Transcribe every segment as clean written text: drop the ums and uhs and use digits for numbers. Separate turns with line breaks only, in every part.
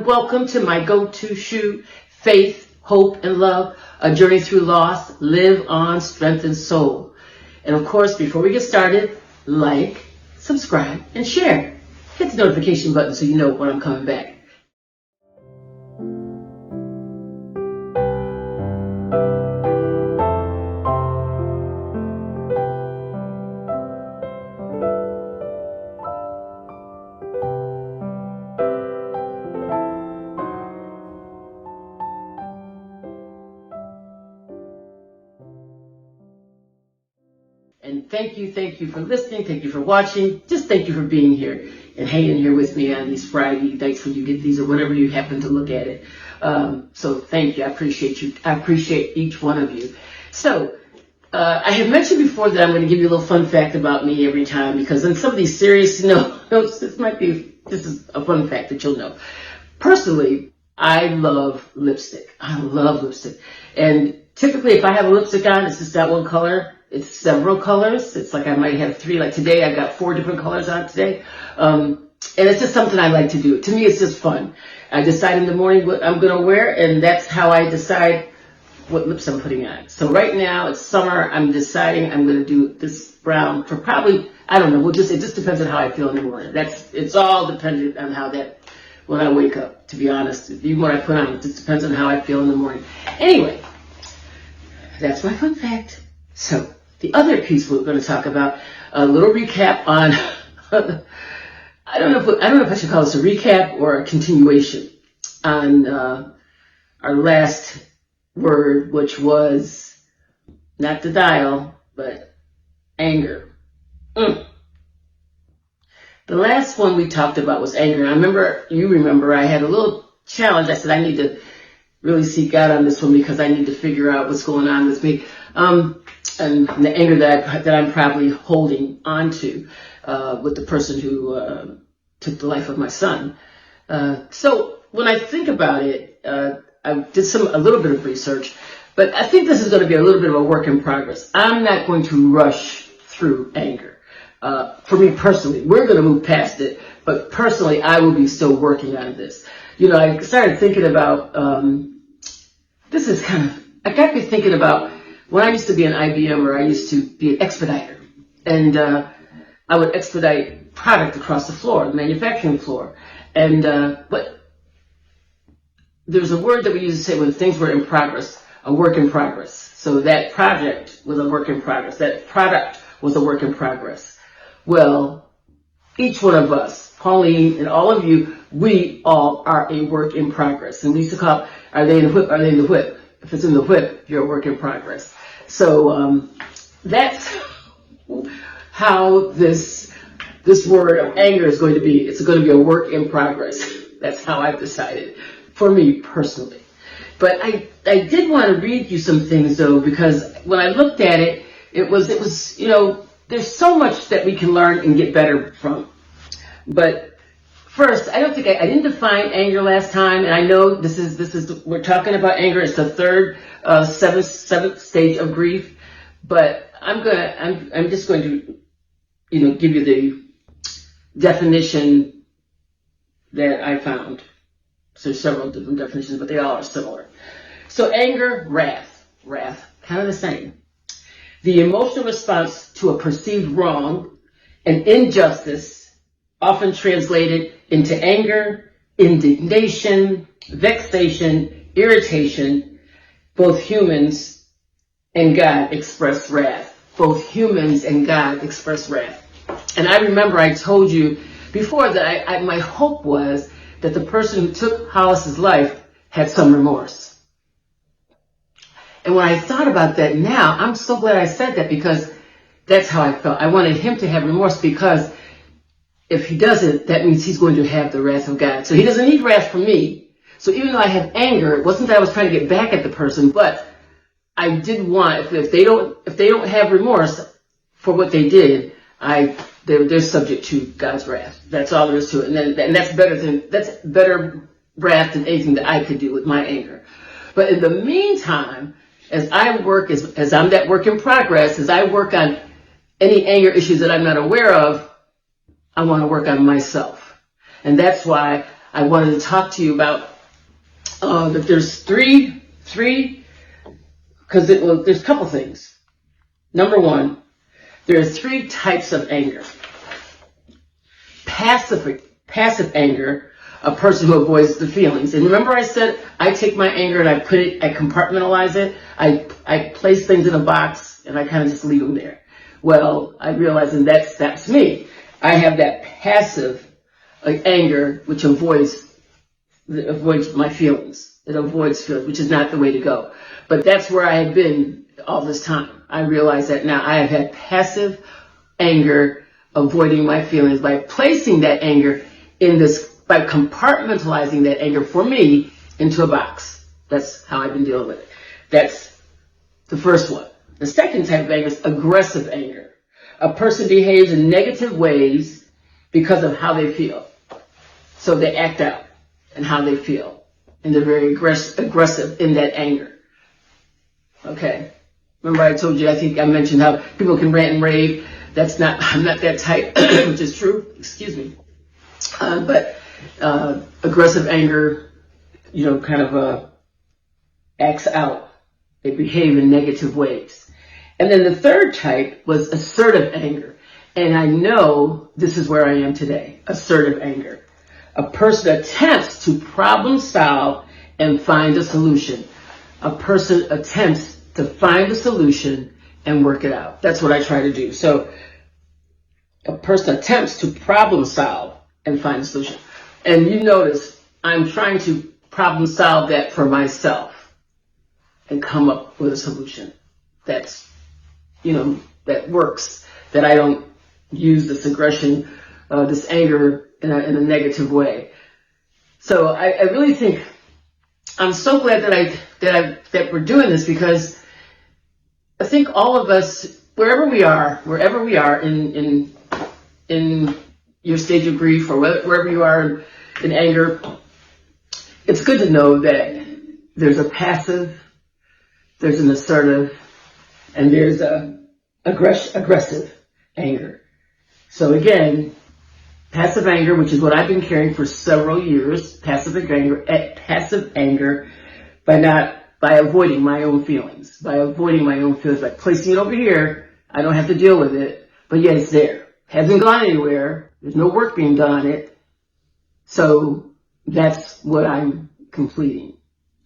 welcome to my go-to shoe, Faith, Hope, and Love, a journey through loss, live on, strengthen soul. And of course, before we get started, like, subscribe, and share. Hit the notification button so you know when I'm coming back. And thank you for listening. Thank you for watching. Just thank you for being here and hanging here with me on these Friday nights when you get these or whenever you happen to look at it. So thank you. I appreciate you. I appreciate each one of you. So I have mentioned before that I'm going to give you a little fun fact about me every time, because in some of these serious notes, this is a fun fact that you'll know. Personally, I love lipstick. I love lipstick. And typically if I have a lipstick on, it's just that one color. It's several colors. It's like I might have 3. Like today, I got 4 different colors on today. And it's just something I like to do. To me, it's just fun. I decide in the morning what I'm going to wear, and that's how I decide what lips I'm putting on. So right now, it's summer. I'm deciding I'm going to do this brown for probably, I don't know. It just depends on how I feel in the morning. It's all dependent on when I wake up, to be honest. Even what I put on, it just depends on how I feel in the morning. Anyway, that's my fun fact. So the other piece we're going to talk about, a little recap on, I don't know if I should call this a recap or a continuation on our last word, which was not denial, but anger. The last one we talked about was anger. You remember I had a little challenge. I said I need to really seek out on this one because I need to figure out what's going on with me. And the anger that I'm probably holding on to with the person who took the life of my son. So when I think about it, I did a little bit of research, but I think this is going to be a little bit of a work in progress. I'm not going to rush through anger. For me personally, we're going to move past it, but personally, I will be still working on this. I started thinking about, I got me thinking about when I used to be an IBM, or I used to be an expediter, and I would expedite product across the floor, the manufacturing floor. And but there's a word that we used to say when things were in progress, a work in progress. So that project was a work in progress. That product was a work in progress. Well, each one of us, Pauline and all of you, we all are a work in progress. And we used to call, are they in the whip? Are they in the whip? If it's in the whip, you're a work in progress. So that's how this word of anger is going to be. It's going to be a work in progress. That's how I've decided, for me personally. But I did want to read you some things, though, because when I looked at it, it was there's so much that we can learn and get better from. But first, I don't think I didn't define anger last time, and I know this is we're talking about anger. It's the third, seventh stage of grief. But I'm just going to, give you the definition that I found. So there's several different definitions, but they all are similar. So anger, wrath, kind of the same. The emotional response to a perceived wrong, an injustice, often translated into anger, indignation, vexation, irritation. Both humans and God express wrath. Both humans and God express wrath. And I remember I told you before that my hope was that the person who took Hollis's life had some remorse. And when I thought about that now, I'm so glad I said that, because that's how I felt. I wanted him to have remorse, because if he doesn't, that means he's going to have the wrath of God. So he doesn't need wrath from me. So even though I have anger, it wasn't that I was trying to get back at the person, but I did want, if they don't have remorse for what they did, they're subject to God's wrath. That's all there is to it. And that's better wrath than anything that I could do with my anger. But in the meantime, as I'm that work in progress, as I work on any anger issues that I'm not aware of, I want to work on myself. And that's why I wanted to talk to you about that there's three, because there's a couple things. Number one, there are three types of anger. Passive anger, a person who avoids the feelings. And remember I said I take my anger and I compartmentalize it. I place things in a box and I kind of just leave them there. Well, I realize that's me. I have that passive anger which avoids my feelings. It avoids feelings, which is not the way to go. But that's where I have been all this time. I realize that now. I have had passive anger, avoiding my feelings by placing that anger by compartmentalizing that anger for me into a box. That's how I've been dealing with it. That's the first one. The second type of anger is aggressive anger. A person behaves in negative ways because of how they feel. So they act out in how they feel. And they're very aggressive in that anger. Okay. Remember I told you, I think I mentioned how people can rant and rave. I'm not that type, which is true. Excuse me. But aggressive anger, kind of acts out. They behave in negative ways. And then the third type was assertive anger. And I know this is where I am today. Assertive anger. A person attempts to problem solve and find a solution. A person attempts to find a solution and work it out. That's what I try to do. So a person attempts to problem solve and find a solution. And you notice I'm trying to problem solve that for myself and come up with a solution that's, that works, that I don't use this aggression, this anger in a negative way. So I really think I'm so glad that we're doing this, because I think all of us, wherever we are in your stage of grief, or wherever you are in anger, it's good to know that there's a passive, there's an assertive, and there's a aggressive anger. So again, passive anger, which is what I've been carrying for several years, passive anger by avoiding my own feelings, by placing it over here. I don't have to deal with it, but yet it's there. Hasn't gone anywhere. There's no work being done on it. So that's what I'm completing.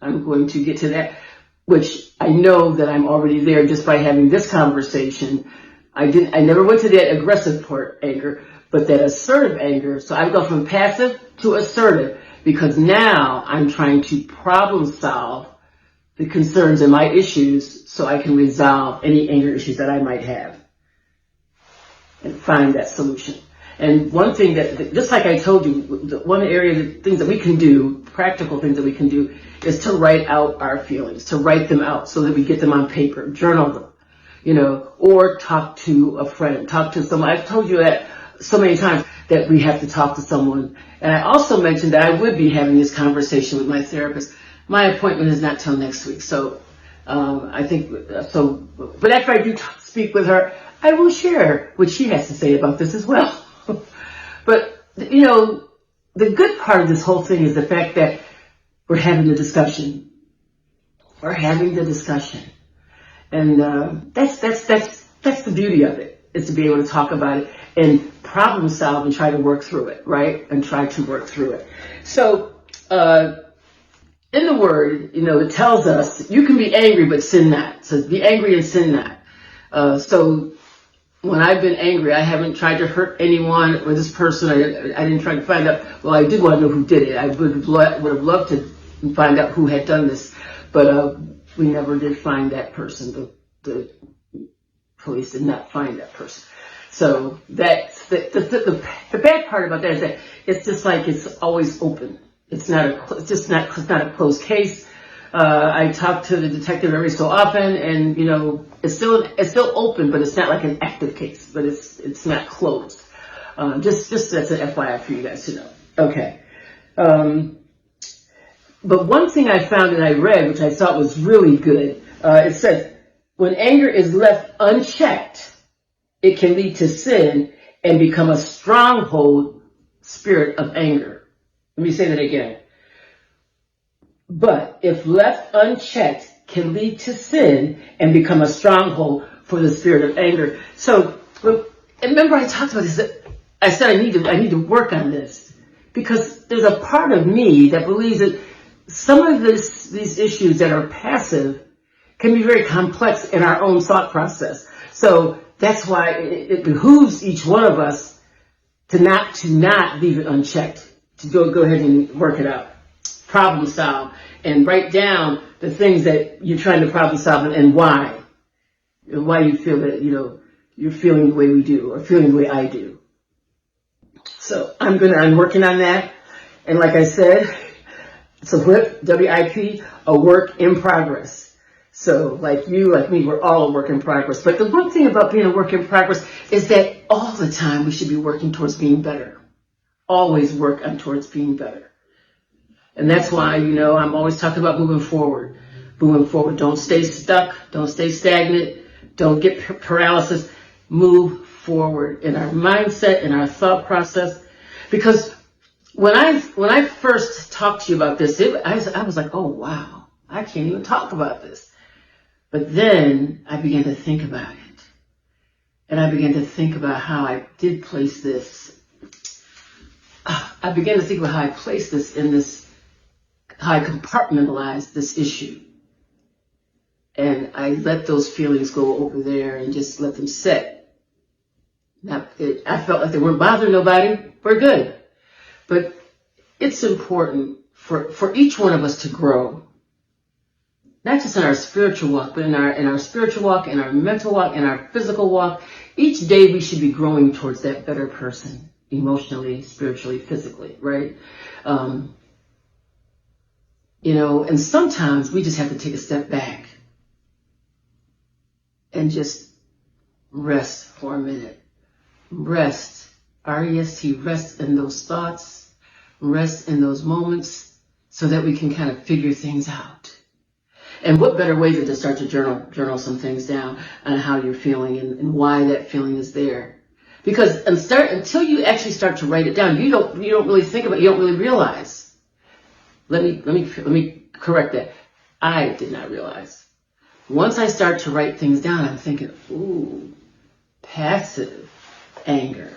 I'm going to get to that, which I know that I'm already there just by having this conversation. I never went to that aggressive part anger, but that assertive anger. So I go from passive to assertive, because now I'm trying to problem solve the concerns and my issues so I can resolve any anger issues that I might have and find that solution. And one thing that, just like I told you, one area of the things that we can do, practical things that we can do, is to write out our feelings, to write them out so that we get them on paper, journal them, or talk to a friend, talk to someone. I've told you that so many times, that we have to talk to someone. And I also mentioned that I would be having this conversation with my therapist. My appointment is not till next week. So I think, but after I do speak with her, I will share what she has to say about this as well. But, the good part of this whole thing is the fact that we're having the discussion. We're having the discussion. And that's the beauty of it, is to be able to talk about it and problem solve and try to work through it, right? And try to work through it. So, in the Word, it tells us you can be angry but sin not. It says be angry and sin not. So when I've been angry, I haven't tried to hurt anyone or this person. I didn't try to find out. Well, I did want to know who did it. I would have loved to find out who had done this, but we never did find that person. The police did not find that person. So that's the bad part about that, is that it's just like it's always open. It's not a closed case. I talk to the detective every so often, and it's still open, but it's not like an active case. But it's not closed. Just that's an FYI for you guys to know. Okay. But one thing I found and I read, which I thought was really good, it says, when anger is left unchecked, it can lead to sin and become a stronghold spirit of anger. Let me say that again. But if left unchecked, can lead to sin and become a stronghold for the spirit of anger. So, and remember I talked about this. I said I need to work on this because there's a part of me that believes that some of these issues that are passive can be very complex in our own thought process. So that's why it behooves each one of us to not leave it unchecked, to go ahead and work it out, problem solve, and write down the things that you're trying to problem solve and why you feel that, you're feeling the way we do or feeling the way I do. So I'm working on that. And like I said, it's a WIP, W-I-P, a work in progress. So like you, like me, we're all a work in progress. But the one thing about being a work in progress is that all the time we should be working towards being better. Always work on towards being better. And that's why, I'm always talking about moving forward. Moving forward. Don't stay stuck. Don't stay stagnant. Don't get paralysis. Move forward in our mindset, in our thought process. Because when I first talked to you about this, I was like, oh, wow, I can't even talk about this. But then I began to think about it. And I began to think about how I did place this. I began to think about how I placed this in this, how I compartmentalized this issue. And I let those feelings go over there and just let them sit. Now, I felt like they weren't bothering nobody. We're good. But it's important for each one of us to grow. Not just in our spiritual walk, but in our spiritual walk, in our mental walk, in our physical walk. Each day we should be growing towards that better person, emotionally, spiritually, physically, right? And sometimes we just have to take a step back and just rest for a minute. Rest, R-E-S-T, rest in those thoughts, rest in those moments so that we can kind of figure things out. And what better way than to start to journal some things down on how you're feeling and why that feeling is there. Because until you actually start to write it down, you don't really think about it, you don't really realize. Let me correct that. I did not realize. Once I start to write things down, I'm thinking, ooh, passive anger.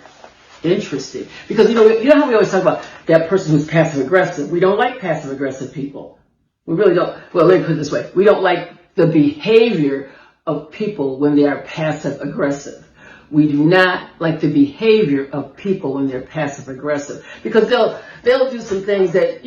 Interesting. Because you know how we always talk about that person who's passive aggressive. We don't like passive aggressive people. We really don't. Well, let me put it this way. We don't like the behavior of people when they are passive aggressive. We do not like the behavior of people when they're passive aggressive because they'll do some things that,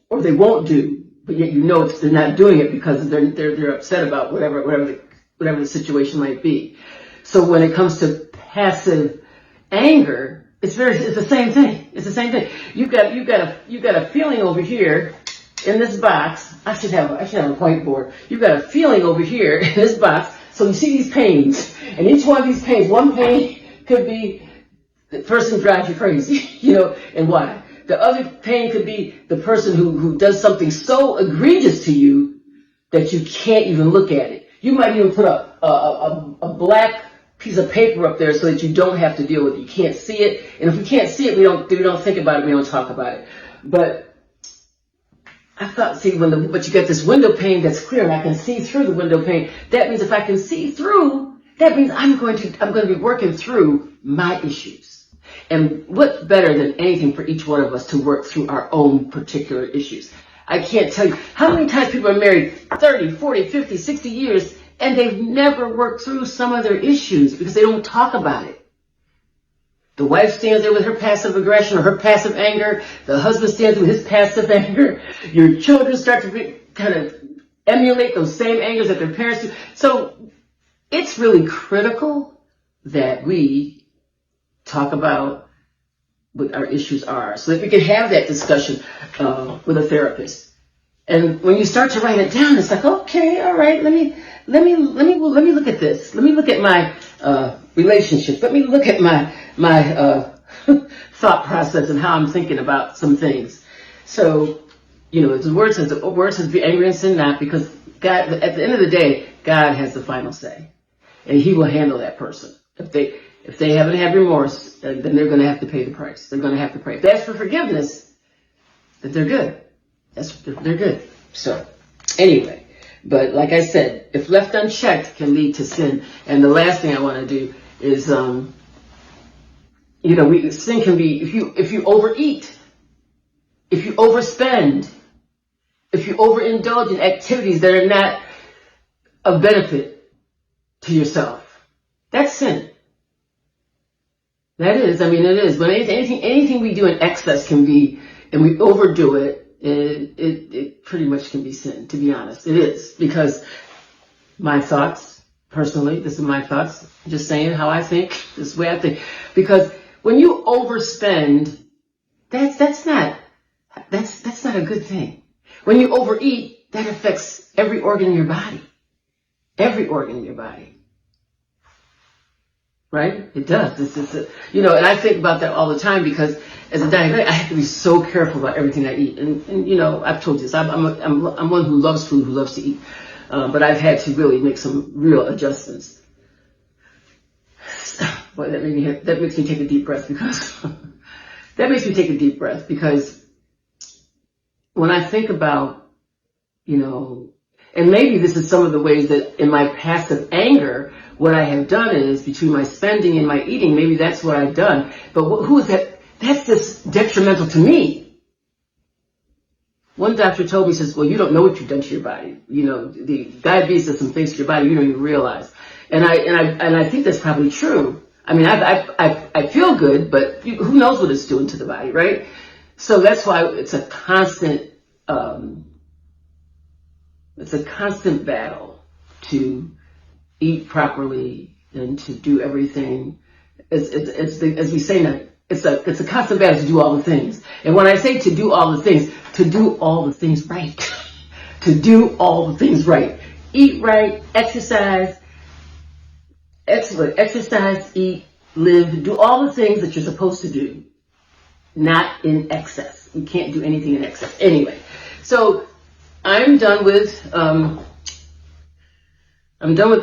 or they won't do, but yet they're not doing it because they're upset about whatever the situation might be. So when it comes to passive anger, it's the same thing. It's the same thing. You've got a feeling over here in this box. I should have a whiteboard. You've got a feeling over here in this box. So you see these pains, and each one of these pains, one pain could be the person drives you crazy, and why? The other pain could be the person who does something so egregious to you that you can't even look at it. You might even put a black piece of paper up there so that you don't have to deal with it. You can't see it, and if we can't see it, we don't think about it. We don't talk about it. But I thought, but you get this window pane that's clear, and I can see through the window pane. That means if I can see through, that means I'm going to be working through my issues. And what's better than anything for each one of us to work through our own particular issues? I can't tell you how many times people are married 30, 40, 50, 60 years, and they've never worked through some of their issues because they don't talk about it. The wife stands there with her passive aggression or her passive anger. The husband stands with his passive anger. Your children start to kind of emulate those same angers that their parents do. So it's really critical that we talk about what our issues are so that we can have that discussion with a therapist. And when you start to write it down, it's like, okay, all right, let me look at this. Let me look at my relationship. Let me look at my thought process and how I'm thinking about some things. So, the word says be angry and sin not, because God, at the end of the day, God has the final say, and He will handle that person. If they haven't had remorse, then they're going to have to pay the price. They're going to have to pray. If they ask for forgiveness, then they're good. They're good. So, anyway, but like I said, if left unchecked, can lead to sin. And the last thing I want to do is, sin can be if you overeat, if you overspend, if you overindulge in activities that are not of benefit to yourself. That's sin. That is, it is. When anything we do in excess can be, and we overdo it, it pretty much can be sin, to be honest. It is. Because my thoughts, personally, this is my thoughts, just saying how I think, this is the way I think. Because when you overspend, that's not a good thing. When you overeat, that affects every organ in your body. Every organ in your body. Right? It does. And I think about that all the time because as a diabetic, I have to be so careful about everything I eat. And I've told you this. I'm one who loves food, who loves to eat. But I've had to really make some real adjustments. But that makes me take a deep breath because when I think about, and maybe this is some of the ways that in my passive anger, what I have done is between my spending and my eating, maybe that's what I've done. But who is that? That's just detrimental to me. One doctor told me, says, well, you don't know what you've done to your body. The diabetes does some things to your body you don't even realize. And I think that's probably true. I feel good, but who knows what it's doing to the body, right? So that's why it's a constant battle to eat properly and to do everything. As we say now, it's a constant battle to do all the things. And when I say to do all the things right. To do all the things right. Eat right, exercise, eat, live, do all the things that you're supposed to do. Not in excess. You can't do anything in excess. Anyway, so I'm done with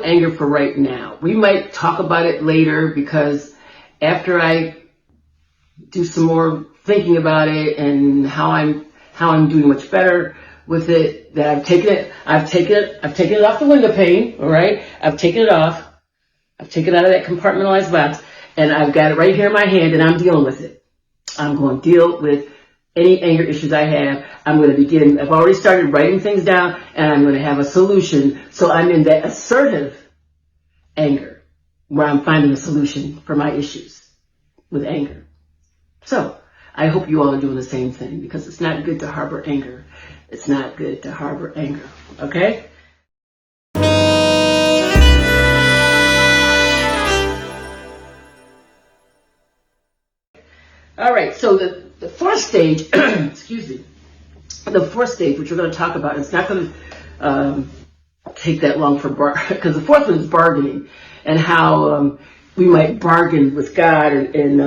anger for right now. We might talk about it later because after I do some more thinking about it and how I'm doing much better with it, that I've taken it off the window pane, all right? I've taken it off. I've taken it out of that compartmentalized box and I've got it right here in my hand and I'm dealing with it. I'm going to deal with any anger issues I have. I'm going to I've already started writing things down and I'm going to have a solution. So I'm in that assertive anger where I'm finding a solution for my issues with anger. So I hope you all are doing the same thing because it's not good to harbor anger. It's not good to harbor anger. Okay? All right, so the fourth stage, excuse me, the fourth stage, which we're going to talk about, it's not going to take that long because the fourth one is bargaining and how we might bargain with God. And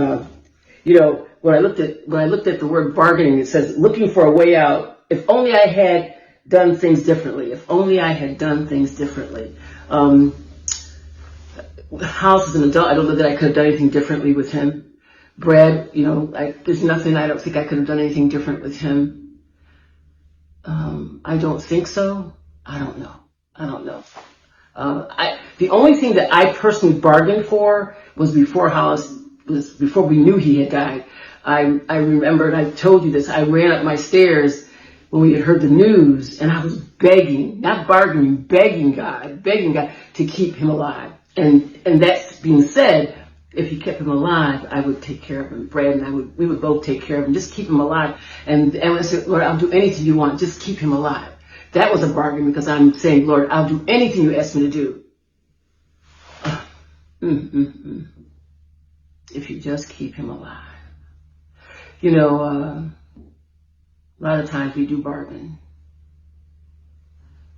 when I looked at the word bargaining, it says looking for a way out. If only I had done things differently. If only I had done things differently. House as an adult, I don't know that I could have done anything differently with him. Brad, there's nothing, I don't think I could have done anything different with him. I don't think so. I don't know. The only thing that I personally bargained for was before we knew he had died. I remember, and I told you this, I ran up my stairs when we had heard the news, and I was begging, not bargaining, begging God to keep him alive. And that being said, if he kept him alive, I would take care of him. Brad and we would both take care of him. Just keep him alive. And I said, Lord, I'll do anything you want. Just keep him alive. That was a bargain because I'm saying, Lord, I'll do anything you ask me to do. If you just keep him alive. A lot of times we do bargain.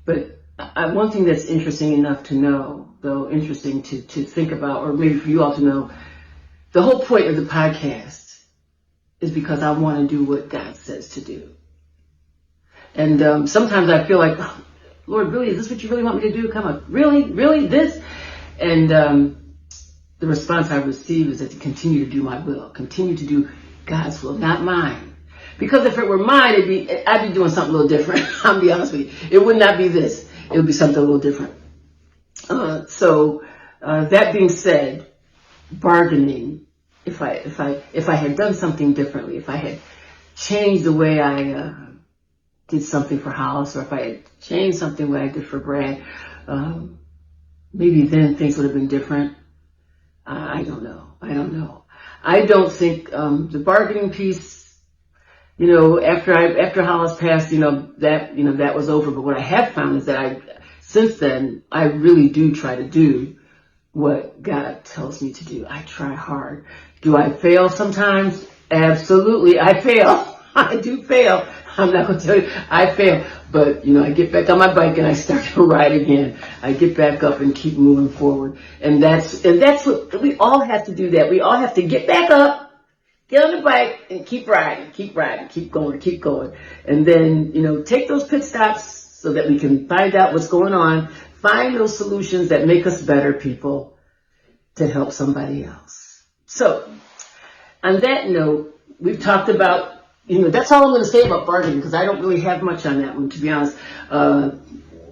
But one thing that's interesting enough to know, though interesting to think about, or maybe for you all to know, the whole point of the podcast is because I want to do what God says to do. And sometimes I feel like, oh, Lord, really, is this what you really want me to do? Come on, really, this? And the response I receive is that to continue to do my will, continue to do God's will, not mine. Because if it were mine, I'd be doing something a little different. I'll be honest with you. It would not be this. It would be something a little different. So that being said, bargaining. If I had done something differently, if I had changed the way I did something for Hollis, or if I had changed something what I did for Brad, maybe then things would have been different. I don't know. I don't think the bargaining piece. After Hollis passed, that was over. But what I have found is that since then, I really do try to do what God tells me to do. I try hard. Do I fail sometimes? Absolutely, I fail. I do fail. I'm not going to tell you I fail. But, I get back on my bike and I start to ride again. I get back up and keep moving forward. And that's what we all have to do. That we all have to get back up. Get on the bike and keep riding, keep going. And then, take those pit stops so that we can find out what's going on, find those solutions that make us better people to help somebody else. So, on that note, we've talked about, that's all I'm going to say about bargaining because I don't really have much on that one, to be honest.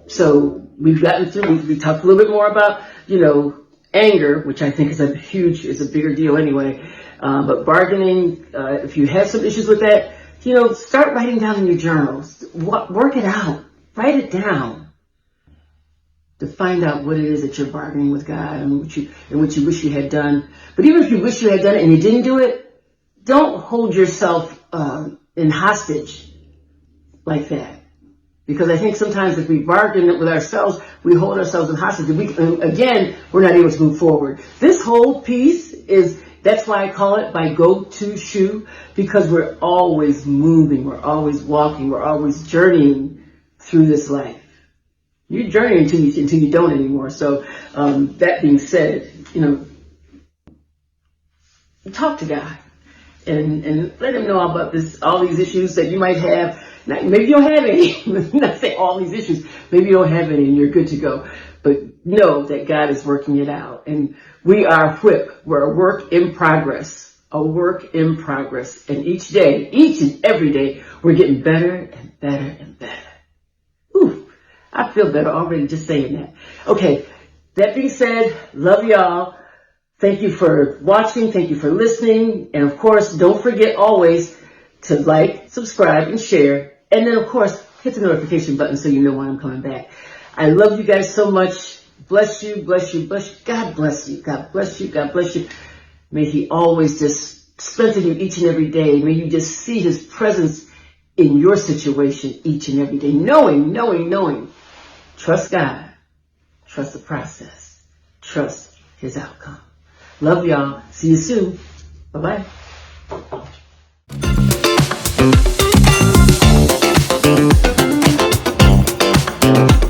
So, we've gotten through, we talked a little bit more about, anger, which I think is a bigger deal anyway. But bargaining, if you have some issues with that, start writing down in your journals. Work it out. Write it down to find out what it is that you're bargaining with God and what you wish you had done. But even if you wish you had done it and you didn't do it, don't hold yourself in hostage like that. Because I think sometimes if we bargain with ourselves, we hold ourselves in hostage. And again, we're not able to move forward. This whole piece that's why I call it my go-to shoe, because we're always moving, we're always walking, we're always journeying through this life. You're journeying until you don't anymore. So that being said, talk to God and let him know about all these issues that you might have. Maybe you don't have any. Not say all these issues. Maybe you don't have any and you're good to go. But know that God is working it out. And we are WHIP. We're a work in progress. A work in progress. And each and every day, we're getting better and better and better. Ooh, I feel better already just saying that. Okay, that being said, love y'all. Thank you for watching. Thank you for listening. And of course, don't forget always to like, subscribe, and share. And then, of course, hit the notification button so you know when I'm coming back. I love you guys so much. Bless you, bless you, bless you. God bless you. God bless you. God bless you. May he always just strengthen you each and every day. May you just see his presence in your situation each and every day. Knowing. Trust God. Trust the process. Trust his outcome. Love y'all. See you soon. Bye-bye. Thank you.